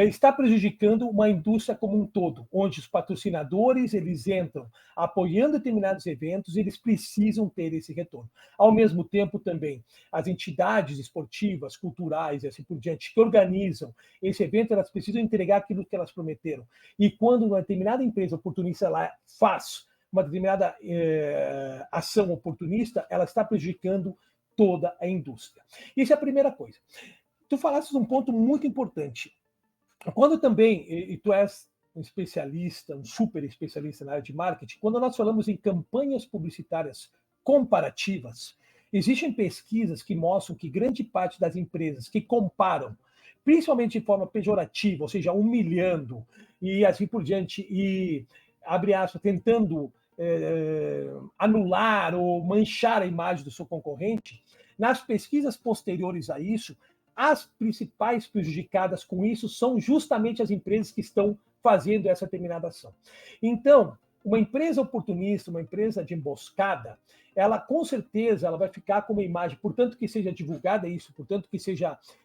Speaker 2: está prejudicando uma indústria como um todo, onde os patrocinadores eles entram apoiando determinados eventos e eles precisam ter esse retorno. Ao mesmo tempo, também, as entidades esportivas, culturais e assim por diante, que organizam esse evento, elas precisam entregar aquilo que elas prometeram. E quando uma determinada empresa oportunista lá faz uma determinada ação oportunista, ela está prejudicando toda a indústria. Isso é a primeira coisa. Tu falaste de um ponto muito importante. Quando também, e tu és um especialista, um super especialista na área de marketing, quando nós falamos em campanhas publicitárias comparativas, existem pesquisas que mostram que grande parte das empresas que comparam, principalmente de forma pejorativa, ou seja, humilhando e assim por diante, e, abre aspas, tentando anular ou manchar a imagem do seu concorrente, nas pesquisas posteriores a isso, as principais prejudicadas com isso são justamente as empresas que estão fazendo essa determinada ação. Então, uma empresa oportunista, uma empresa de emboscada, ela com certeza ela vai ficar com uma imagem, portanto que seja divulgada isso, portanto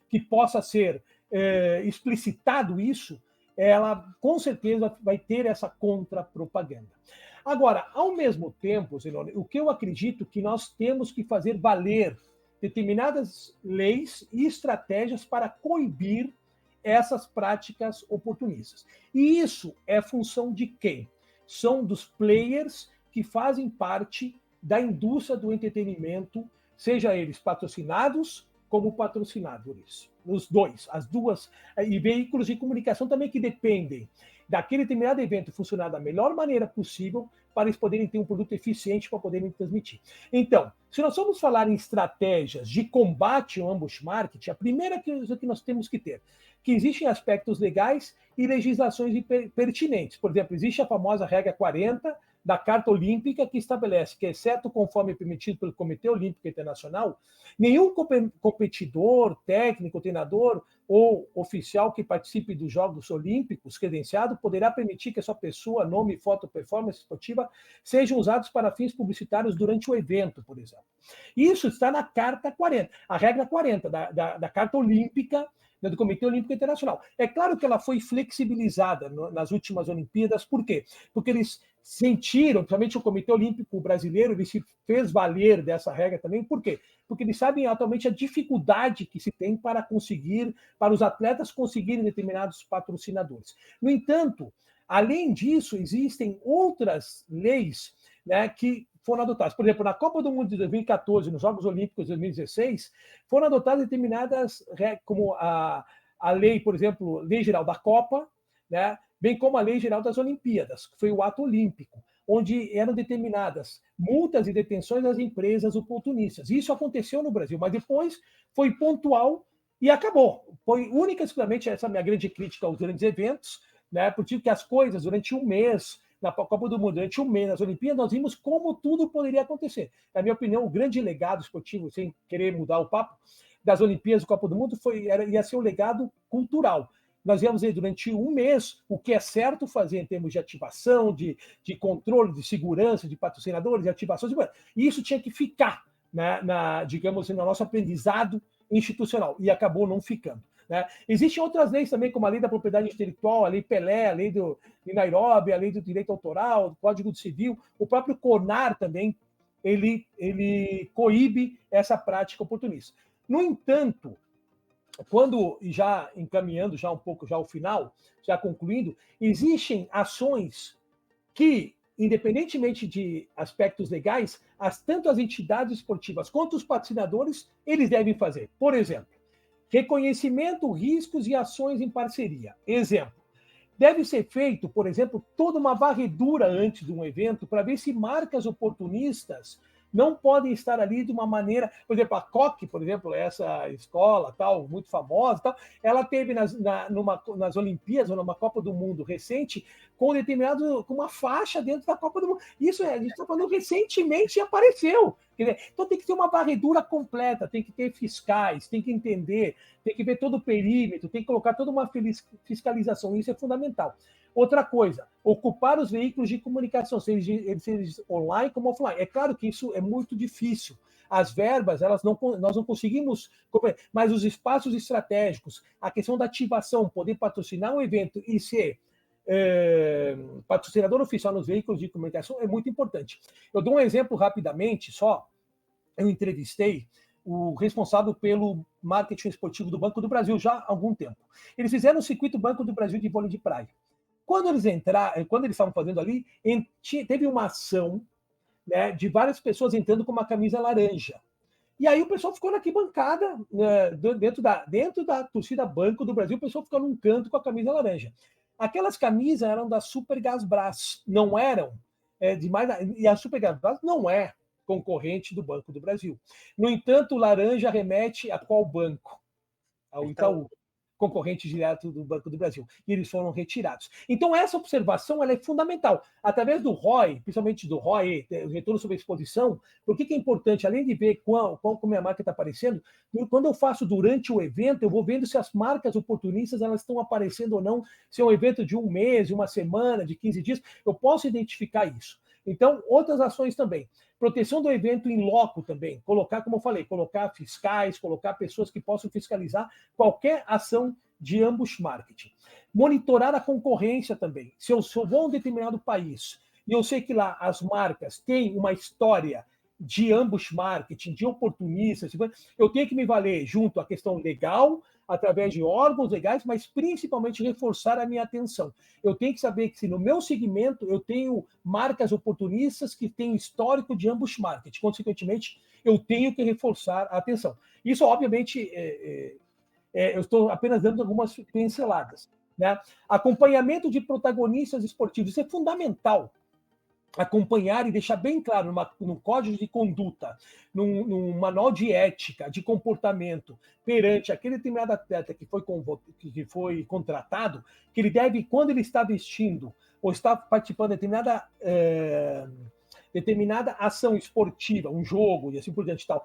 Speaker 2: que possa ser explicitado isso, ela com certeza vai ter essa contra-propaganda. Agora, ao mesmo tempo, Zenone, o que eu acredito que nós temos que fazer valer determinadas leis e estratégias para coibir essas práticas oportunistas. E isso é função de quem? São dos players que fazem parte da indústria do entretenimento, seja eles patrocinados como patrocinadores. Os dois, as duas, e veículos de comunicação também que dependem daquele determinado evento funcionar da melhor maneira possível para eles poderem ter um produto eficiente para poderem transmitir. Então, se nós vamos falar em estratégias de combate ao ambush marketing, a primeira coisa que nós temos que ter, que existem aspectos legais e legislações pertinentes. Por exemplo, existe a famosa regra 40 da Carta Olímpica, que estabelece que, exceto conforme permitido pelo Comitê Olímpico Internacional, nenhum competidor, técnico, treinador ou oficial que participe dos Jogos Olímpicos credenciado poderá permitir que a sua pessoa, nome, foto, performance esportiva sejam usados para fins publicitários durante o evento, por exemplo. Isso está na Carta 40, a regra 40 da Carta Olímpica, do Comitê Olímpico Internacional. É claro que ela foi flexibilizada nas últimas Olimpíadas, por quê? Porque eles sentiram, principalmente o Comitê Olímpico Brasileiro, ele se fez valer dessa regra também, por quê? Porque eles sabem atualmente a dificuldade que se tem para os atletas conseguirem determinados patrocinadores. No entanto, além disso, existem outras leis, né, que foram adotadas. Por exemplo, na Copa do Mundo de 2014, nos Jogos Olímpicos de 2016, foram adotadas determinadas regras, como a lei, por exemplo, Lei Geral da Copa, né, bem como a Lei Geral das Olimpíadas, que foi o ato olímpico, onde eram determinadas multas e detenções das empresas oportunistas. Isso aconteceu no Brasil, mas depois foi pontual e acabou. Foi única e exclusivamente essa minha grande crítica aos grandes eventos, né, porque as coisas durante um mês, na Copa do Mundo, durante um mês, nas Olimpíadas, nós vimos como tudo poderia acontecer. Na minha opinião, o grande legado esportivo, sem querer mudar o papo, das Olimpíadas e Copa do Mundo ia ser o legado cultural. Nós íamos ver durante um mês o que é certo fazer em termos de ativação, de controle, de segurança, de patrocinadores, de ativações. E isso tinha que ficar, digamos, no nosso aprendizado institucional, e acabou não ficando. Né? Existem outras leis também, como a lei da propriedade intelectual, a lei Pelé, a lei de Nairobi, a lei do direito autoral, o Código Civil, o próprio CONAR também, ele coíbe essa prática oportunista. No entanto, quando, já encaminhando já um pouco já ao final, já concluindo, existem ações que, independentemente de aspectos legais, tanto as entidades esportivas quanto os patrocinadores, eles devem fazer. Por exemplo, reconhecimento, riscos e ações em parceria. Exemplo, deve ser feito, por exemplo, toda uma varredura antes de um evento para ver se marcas oportunistas não podem estar ali de uma maneira... Por exemplo, a Coque, por exemplo, essa escola tal, muito famosa, tal, ela teve nas Olimpíadas, ou numa Copa do Mundo recente, com uma faixa dentro da Copa do Mundo. Isso a gente está falando recentemente e apareceu. Então tem que ter uma varredura completa, tem que ter fiscais, tem que entender, tem que ver todo o perímetro, tem que colocar toda uma fiscalização, isso é fundamental. Outra coisa, ocupar os veículos de comunicação, seja eles online como offline. É claro que isso é muito difícil. As verbas, nós não conseguimos, mas os espaços estratégicos, a questão da ativação, poder patrocinar um evento e ser patrocinador oficial nos veículos de comunicação é muito importante. Eu dou um exemplo rapidamente só. Eu entrevistei o responsável pelo marketing esportivo do Banco do Brasil já há algum tempo. Eles fizeram o circuito Banco do Brasil de vôlei de praia. Quando eles estavam fazendo ali, teve uma ação, né, de várias pessoas entrando com uma camisa laranja. E aí o pessoal ficou na arquibancada, dentro da torcida Banco do Brasil, o pessoal ficou num canto com a camisa laranja. Aquelas camisas eram da Supergasbras, não eram e a Supergasbras não é concorrente do Banco do Brasil. No entanto, o laranja remete a qual banco? Ao Itaú. concorrente direto do Banco do Brasil, e eles foram retirados. Então, essa observação ela é fundamental. Através do ROI, principalmente do ROI, o retorno sobre a exposição, por que é importante, além de ver como a marca está aparecendo, quando eu faço durante o evento, eu vou vendo se as marcas oportunistas elas estão aparecendo ou não, se é um evento de um mês, de uma semana, de 15 dias, eu posso identificar isso. Então, outras ações também. Proteção do evento em loco também. Colocar, como eu falei, colocar fiscais, colocar pessoas que possam fiscalizar qualquer ação de ambush marketing. Monitorar a concorrência também. Se eu vou a um determinado país e eu sei que lá as marcas têm uma história de ambush marketing, de oportunistas, eu tenho que me valer junto à questão legal, através de órgãos legais, mas principalmente reforçar a minha atenção. Eu tenho que saber que se no meu segmento eu tenho marcas oportunistas que têm histórico de ambush marketing, consequentemente, eu tenho que reforçar a atenção. Isso, obviamente, eu estou apenas dando algumas pinceladas, né? Acompanhamento de protagonistas esportivos, isso é fundamental. Acompanhar e deixar bem claro no código de conduta, num manual de ética, de comportamento, perante aquele determinado atleta que foi contratado, que ele deve, quando ele está vestindo ou está participando de determinada ação esportiva, um jogo e assim por diante e tal,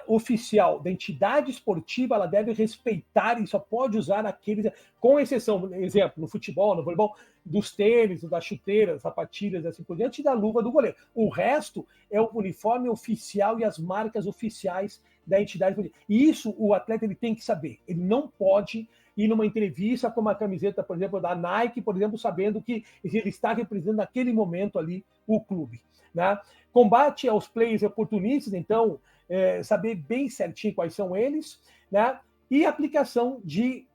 Speaker 2: oficial da entidade esportiva, ela deve respeitar e só pode usar aqueles, com exceção, exemplo, no futebol, no voleibol, dos tênis, das chuteiras, sapatilhas, assim por diante, e da luva do goleiro. O resto é o uniforme oficial e as marcas oficiais da entidade esportiva. E isso o atleta ele tem que saber. Ele não pode ir numa entrevista com uma camiseta, por exemplo, da Nike, por exemplo, sabendo que ele está representando naquele momento ali o clube, né? Combate aos players oportunistas, então, saber bem certinho quais são eles, né? E aplicação de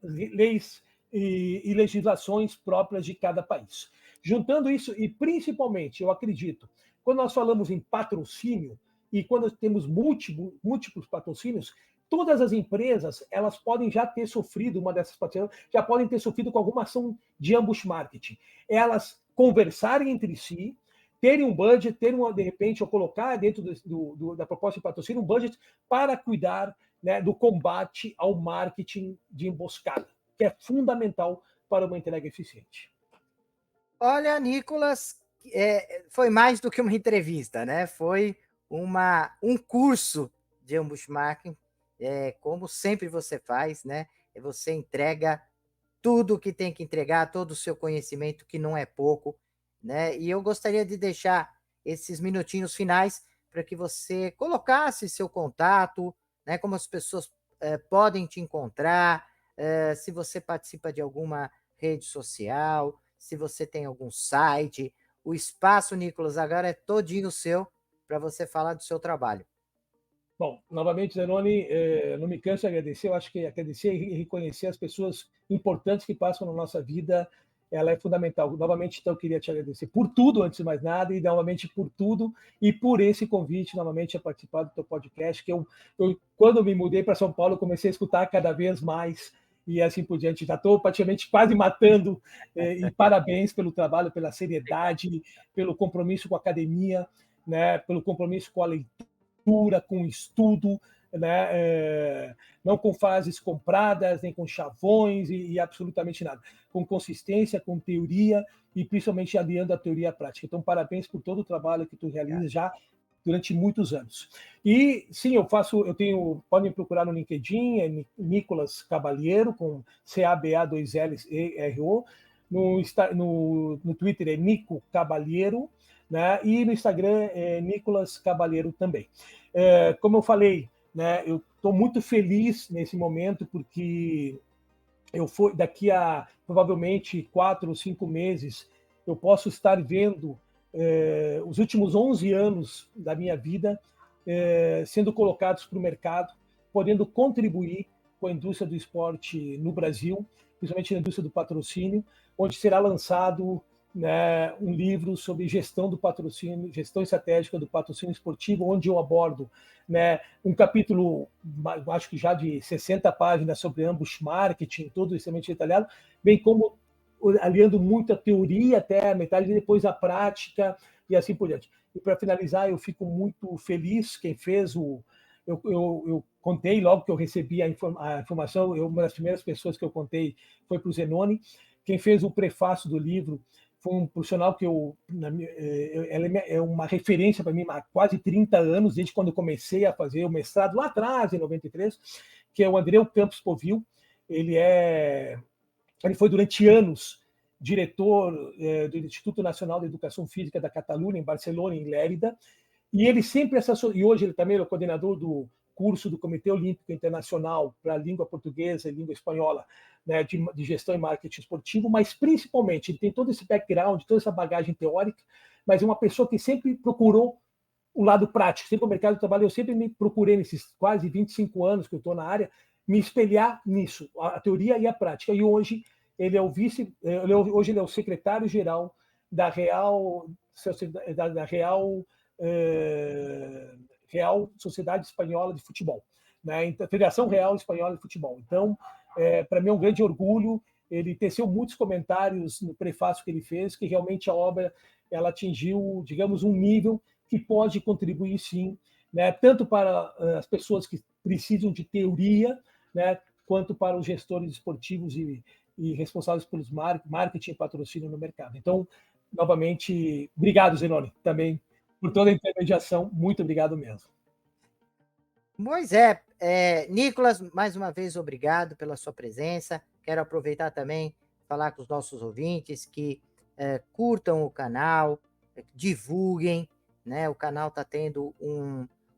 Speaker 2: leis e legislações próprias de cada país. Juntando isso, e principalmente, eu acredito, quando nós falamos em patrocínio, e quando temos múltiplos patrocínios, todas as empresas elas podem já ter sofrido uma dessas patrocínios, já podem ter sofrido com alguma ação de ambush marketing. Elas conversarem entre si, terem um budget, de repente, ou colocar dentro da proposta de patrocínio um budget para cuidar, né, do combate ao marketing de emboscada, que é fundamental para uma entrega eficiente.
Speaker 3: Olha, Nicolas, foi mais do que uma entrevista, né? Foi um curso de ambush marketing, como sempre você faz, né? Você entrega tudo o que tem que entregar, todo o seu conhecimento, que não é pouco, né? E eu gostaria de deixar esses minutinhos finais para que você colocasse seu contato, né? Como as pessoas podem te encontrar, se você participa de alguma rede social, se você tem algum site. O espaço, Nicolas, agora é todinho seu para você falar do seu trabalho.
Speaker 2: Bom, novamente, Zanoni, não me canso de agradecer. Eu acho que agradecer e reconhecer as pessoas importantes que passam na nossa vida, ela é fundamental. Novamente, então, eu queria te agradecer por tudo, antes de mais nada, e novamente por tudo, e por esse convite, novamente, a participar do teu podcast, que eu quando eu me mudei para São Paulo, comecei a escutar cada vez mais, e assim por diante. Já estou praticamente quase matando, e parabéns pelo trabalho, pela seriedade, pelo compromisso com a academia, né, pelo compromisso com a leitura, com o estudo, né? Não com frases compradas, nem com chavões e absolutamente nada. Com consistência, com teoria e principalmente aliando a teoria à prática. Então, parabéns por todo o trabalho que tu realiza já durante muitos anos. E sim, podem me procurar no LinkedIn, é Nicolas Caballero, com CABA2LERO. No Twitter é Nico Caballero, né? E no Instagram é Nicolas Caballero também. Como eu falei, né, eu estou muito feliz nesse momento, porque daqui a provavelmente 4 ou 5 meses, eu posso estar vendo os últimos 11 anos da minha vida sendo colocados para o mercado, podendo contribuir com a indústria do esporte no Brasil, principalmente na indústria do patrocínio, onde será lançado, né, um livro sobre gestão do patrocínio, gestão estratégica do patrocínio esportivo, onde eu abordo, né, um capítulo, acho que já de 60 páginas sobre ambush marketing, todo extremamente detalhado, bem como aliando muito a teoria até a metade, e depois a prática e assim por diante. E para finalizar, eu fico muito feliz, quem fez eu contei logo que eu recebi a informação, uma das primeiras pessoas que eu contei foi para o Zenoni. Quem fez o prefácio do livro foi um profissional que ela é uma referência para mim há quase 30 anos, desde quando eu comecei a fazer o mestrado lá atrás, em 93, que é o Andreu Campos Povil. Ele foi durante anos diretor do Instituto Nacional de Educação Física da Catalunha, em Barcelona, em Lérida, e ele sempre e hoje ele também é o coordenador do curso do Comitê Olímpico Internacional para a língua portuguesa e língua espanhola, né, de gestão e marketing esportivo, mas principalmente ele tem todo esse background, toda essa bagagem teórica, mas é uma pessoa que sempre procurou o lado prático, sempre o mercado de trabalho, eu sempre me procurei nesses quase 25 anos que eu estou na área, me espelhar nisso, a teoria e a prática, e hoje ele é o hoje ele é o secretário-geral da Real Sociedade Espanhola de Futebol, né? Então, Federação Real Espanhola de Futebol. Então, para mim é um grande orgulho. Ele teceu muitos comentários no prefácio que ele fez, que realmente a obra ela atingiu, digamos, um nível que pode contribuir, sim, né? Tanto para as pessoas que precisam de teoria, né? Quanto para os gestores esportivos e responsáveis pelos marketing e patrocínio no mercado. Então, novamente, obrigado, Zenoni, também por toda a intermediação. Muito obrigado mesmo.
Speaker 3: Pois Nicolas, mais uma vez, obrigado pela sua presença. Quero aproveitar também falar com os nossos ouvintes que curtam o canal, divulguem, né? O canal está tendo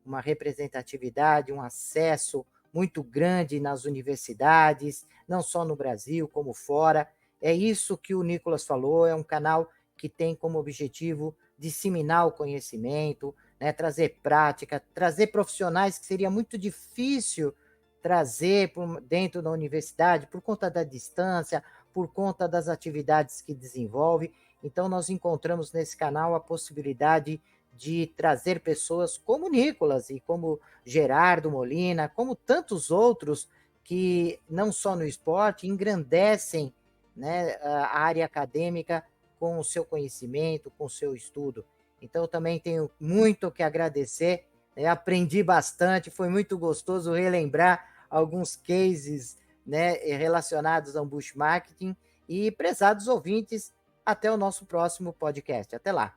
Speaker 3: uma representatividade, um acesso muito grande nas universidades, não só no Brasil, como fora. É isso que o Nicolas falou, é um canal que tem como objetivo disseminar o conhecimento, né, trazer prática, trazer profissionais que seria muito difícil trazer dentro da universidade por conta da distância, por conta das atividades que desenvolve. Então, nós encontramos nesse canal a possibilidade de trazer pessoas como Nicolas e como Gerardo Molina, como tantos outros que, não só no esporte, engrandecem, né, a área acadêmica com o seu conhecimento, com o seu estudo. Então, eu também tenho muito que agradecer, né? Aprendi bastante, foi muito gostoso relembrar alguns cases, né, relacionados ao Ambush Marketing. E, prezados ouvintes, até o nosso próximo podcast. Até lá.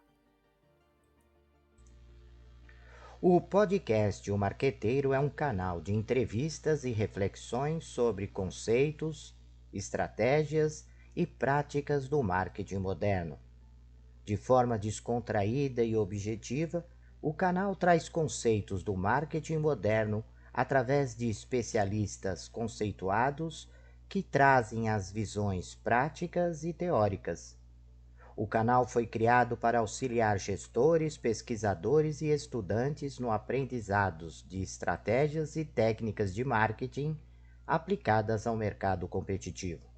Speaker 1: O podcast O Marqueteiro é um canal de entrevistas e reflexões sobre conceitos, estratégias e práticas do marketing moderno. De forma descontraída e objetiva, o canal traz conceitos do marketing moderno através de especialistas conceituados que trazem as visões práticas e teóricas. O canal foi criado para auxiliar gestores, pesquisadores e estudantes no aprendizado de estratégias e técnicas de marketing aplicadas ao mercado competitivo.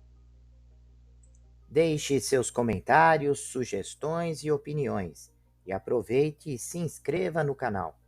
Speaker 3: Deixe seus comentários, sugestões e opiniões. E aproveite e se inscreva no canal.